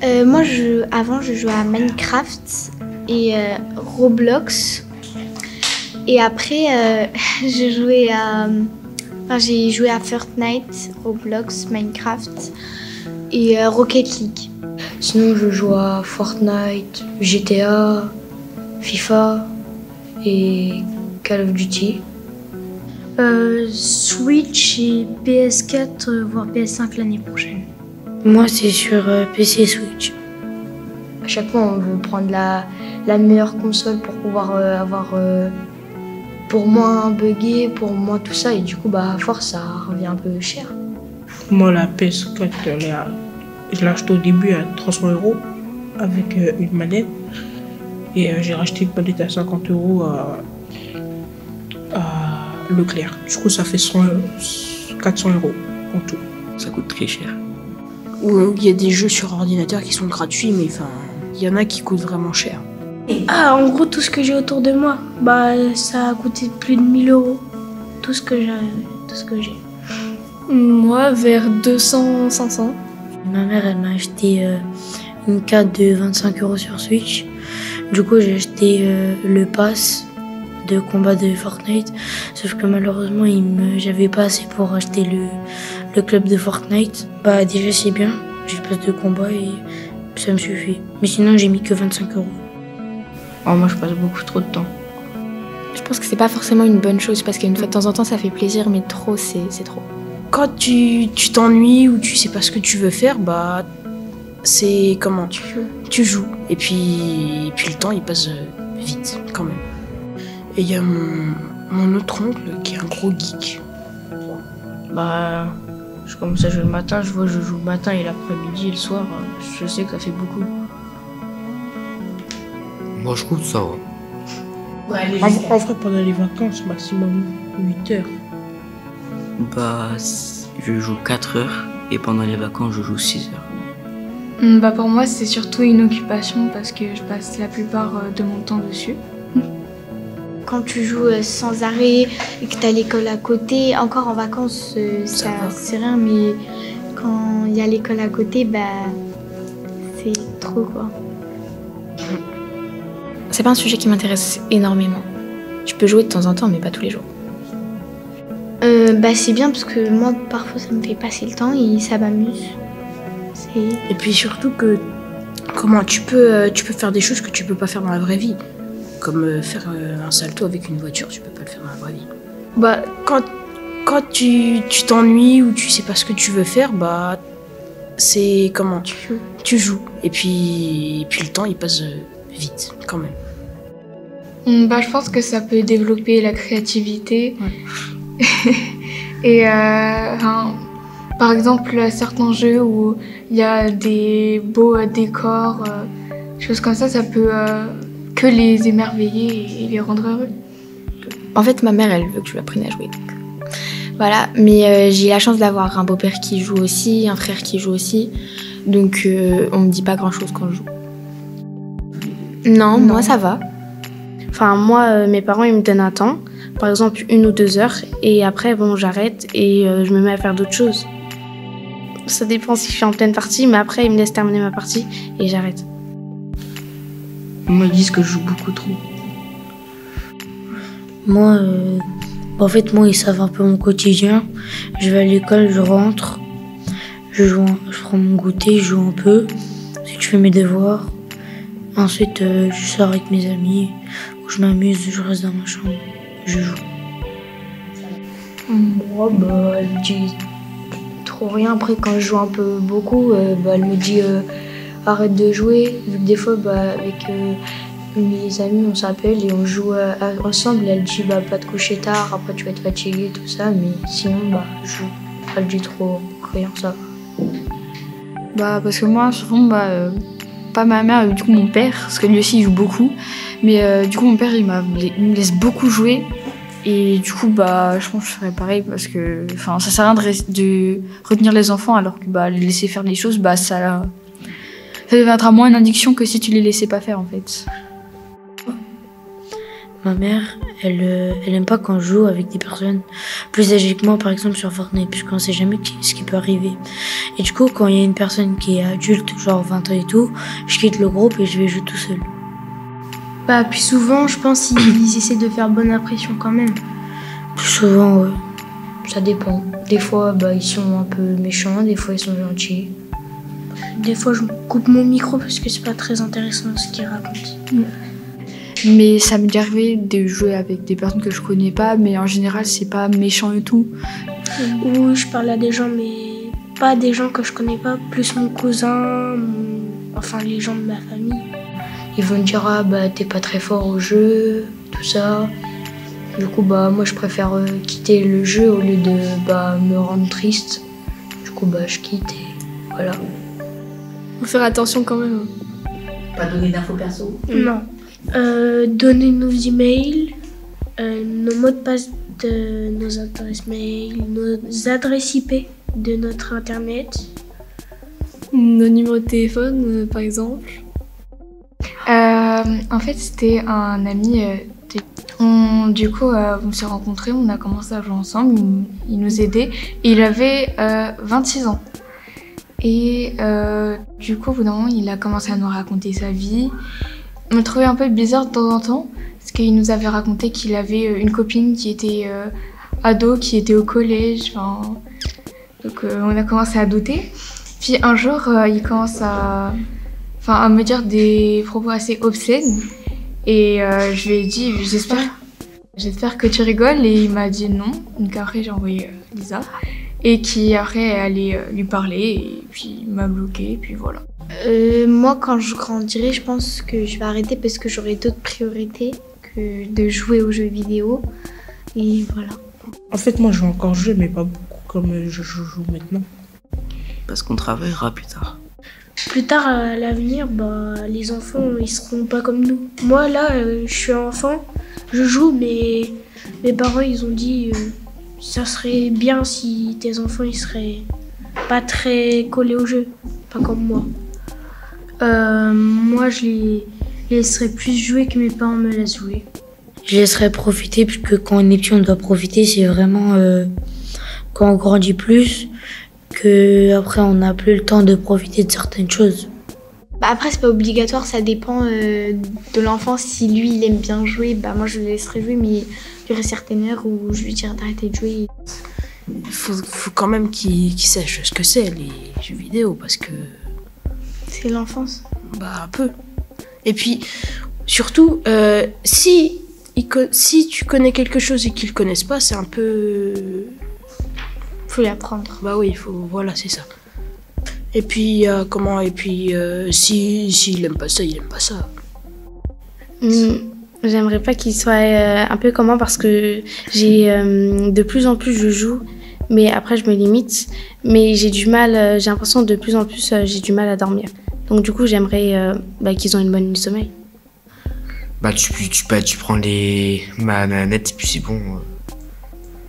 Moi, avant, je jouais à Minecraft et Roblox. Et après, j'ai joué à Fortnite, Roblox, Minecraft et Rocket League. Sinon, je joue à Fortnite, GTA, FIFA et Call of Duty. Switch et PS4, voire PS5 l'année prochaine. Moi, c'est sur PC et Switch. À chaque fois, on veut prendre la meilleure console pour pouvoir avoir... pour moins bugger, pour moins tout ça. Et du coup, à force, ça revient un peu cher. Moi, la PS4, je l'ai acheté au début à 300 € avec une manette. Et j'ai racheté une manette à 50 € à Leclerc. Du coup, ça fait 400 € en tout. Ça coûte très cher. Il y a des jeux sur ordinateur qui sont gratuits, mais il y en a qui coûtent vraiment cher. En gros, tout ce que j'ai autour de moi, ça a coûté plus de 1 000 €. Tout ce que j'ai. Moi, vers 200, 500. Ma mère, elle m'a acheté une carte de 25 € sur Switch. Du coup, j'ai acheté le pass de combat de Fortnite. Sauf que malheureusement, j'avais pas assez pour acheter le club de Fortnite. Déjà, c'est bien. J'ai le pass de combat et ça me suffit. Mais sinon, j'ai mis que 25 €. Moi, je passe beaucoup trop de temps. Je pense que c'est pas forcément une bonne chose parce qu'une fois de temps en temps, ça fait plaisir, mais trop, c'est trop. Quand tu t'ennuies ou tu sais pas ce que tu veux faire, c'est comment tu joues. Et puis le temps, il passe vite quand même. Et il y a mon autre oncle qui est un gros geek. Je commence à jouer le matin, je joue le matin et l'après-midi et le soir, je sais que ça fait beaucoup. Moi, je trouve ça va. En vrai, pendant les vacances, maximum 8 heures. Je joue 4 heures et pendant les vacances, je joue 6 heures. Pour moi, c'est surtout une occupation parce que je passe la plupart de mon temps dessus. Quand tu joues sans arrêt et que tu as l'école à côté, encore en vacances, ça c'est rien, mais quand il y a l'école à côté, c'est trop quoi. C'est pas un sujet qui m'intéresse énormément. Je peux jouer de temps en temps, mais pas tous les jours. C'est bien parce que moi, parfois, ça me fait passer le temps et ça m'amuse. Et puis surtout que tu peux faire des choses que tu peux pas faire dans la vraie vie. Comme faire un salto avec une voiture, tu peux pas le faire dans la vraie vie. Quand tu t'ennuies ou tu sais pas ce que tu veux faire, c'est comment tu joues. Et puis le temps, il passe vite quand même. Je pense que ça peut développer la créativité. Ouais. Et par exemple, certains jeux où il y a des beaux décors, choses comme ça peut que les émerveiller et les rendre heureux. En fait, ma mère, elle veut que je lui apprenne à jouer. Donc. Voilà, mais j'ai la chance d'avoir un beau-père qui joue aussi, un frère qui joue aussi. Donc on me dit pas grand-chose quand je joue. Non, moi ça va. Moi, mes parents, ils me donnent un temps, par exemple 1 ou 2 heures, et après, j'arrête et je me mets à faire d'autres choses. Ça dépend si je suis en pleine partie, mais après, ils me laissent terminer ma partie et j'arrête. Moi, ils disent que je joue beaucoup trop. Moi, moi, ils savent un peu mon quotidien. Je vais à l'école, je rentre, je prends mon goûter, je joue un peu, ensuite je fais mes devoirs. Ensuite, je sors avec mes amis, où je m'amuse, je reste dans ma chambre, je joue. Moi, elle me dit trop rien. Après, quand je joue un peu beaucoup, elle me dit arrête de jouer. Vu que des fois, avec mes amis, on s'appelle et on joue ensemble. Elle dit pas te coucher tard, après tu vas être fatigué, tout ça. Mais sinon, je joue. Elle dit trop rien, ça. Parce que moi, souvent, pas ma mère, du coup mon père, parce que lui aussi il joue beaucoup. Mais du coup mon père il me laisse beaucoup jouer. Et du coup je pense que je ferais pareil parce que ça sert à rien de retenir les enfants alors que les laisser faire les choses, ça deviendra moins une addiction que si tu les laissais pas faire en fait. Ma mère, elle aime pas quand je joue avec des personnes plus âgées que moi, par exemple sur Fortnite, puisqu'on sait jamais ce qui peut arriver. Et du coup, quand il y a une personne qui est adulte, genre 20 ans et tout, je quitte le groupe et je vais jouer tout seul. Bah, puis souvent, je pense qu'ils essaient de faire bonne impression quand même. Plus souvent, ouais. Ça dépend. Des fois, bah, ils sont un peu méchants, des fois, ils sont gentils. Des fois, je coupe mon micro parce que c'est pas très intéressant ce qu'ils racontent. Mais ça m'est arrivé de jouer avec des personnes que je connais pas, mais en général, c'est pas méchant et tout. Ou je parle à des gens, mais pas des gens que je connais pas, plus mon cousin, enfin les gens de ma famille. Ils vont me dire, ah bah t'es pas très fort au jeu, tout ça. Du coup, bah moi je préfère quitter le jeu au lieu de me rendre triste. Du coup, bah je quitte et voilà. Faut faire attention quand même. Pas donner d'infos perso? Non. Donner nos emails, nos mots de passe de nos adresses mail, nos adresses IP de notre internet. Nos numéros de téléphone, par exemple. En fait, c'était un ami. Du coup, on s'est rencontrés, on a commencé à jouer ensemble. Il nous aidait. Et il avait 26 ans. Et du coup, au bout d'un moment, il a commencé à nous raconter sa vie. On me trouvait un peu bizarre de temps en temps, parce qu'il nous avait raconté qu'il avait une copine qui était ado, qui était au collège. Donc on a commencé à douter. Puis un jour, il commence à me dire des propos assez obscènes. Et je lui ai dit, j'espère que tu rigoles. Et il m'a dit non. Donc après, j'ai envoyé Lisa. Et qui après est allée lui parler. Et puis il m'a bloqué. Et puis voilà. Moi, quand je grandirai, je pense que je vais arrêter parce que j'aurai d'autres priorités que de jouer aux jeux vidéo. Et voilà. En fait, moi, je vais encore jouer, mais pas beaucoup comme je joue maintenant. Parce qu'on travaillera plus tard. Plus tard, à l'avenir, les enfants, ils seront pas comme nous. Moi, là, je suis enfant, je joue, mais mes parents, ils ont dit ça serait bien si tes enfants, ils seraient pas très collés au jeu, pas comme moi. Moi, je les laisserais plus jouer que mes parents me laissent jouer. Je laisserais profiter, puisque quand on est petit, on doit profiter. C'est vraiment quand on grandit plus qu'après, on n'a plus le temps de profiter de certaines choses. Après, c'est pas obligatoire, ça dépend de l'enfant. Si lui, il aime bien jouer, moi, je le laisserai jouer, mais il y aurait certaines heures où je lui dirais d'arrêter de jouer. Il faut quand même qu'il sache ce que c'est, les jeux vidéo, parce que... C'est l'enfance. Un peu. Et puis, surtout, si tu connais quelque chose et qu'ils le connaissent pas, c'est un peu... Faut lui apprendre. Oui, voilà, c'est ça. Et puis, s'il aime pas ça, il aime pas ça. J'aimerais pas qu'il soit un peu comme moi parce que de plus en plus je joue, mais après je me limite. Mais j'ai du mal, j'ai l'impression de plus en plus j'ai du mal à dormir. Donc du coup j'aimerais qu'ils ont une bonne nuit de sommeil. Tu prends les manettes et puis c'est bon.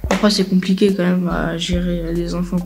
Après c'est compliqué quand même à gérer les enfants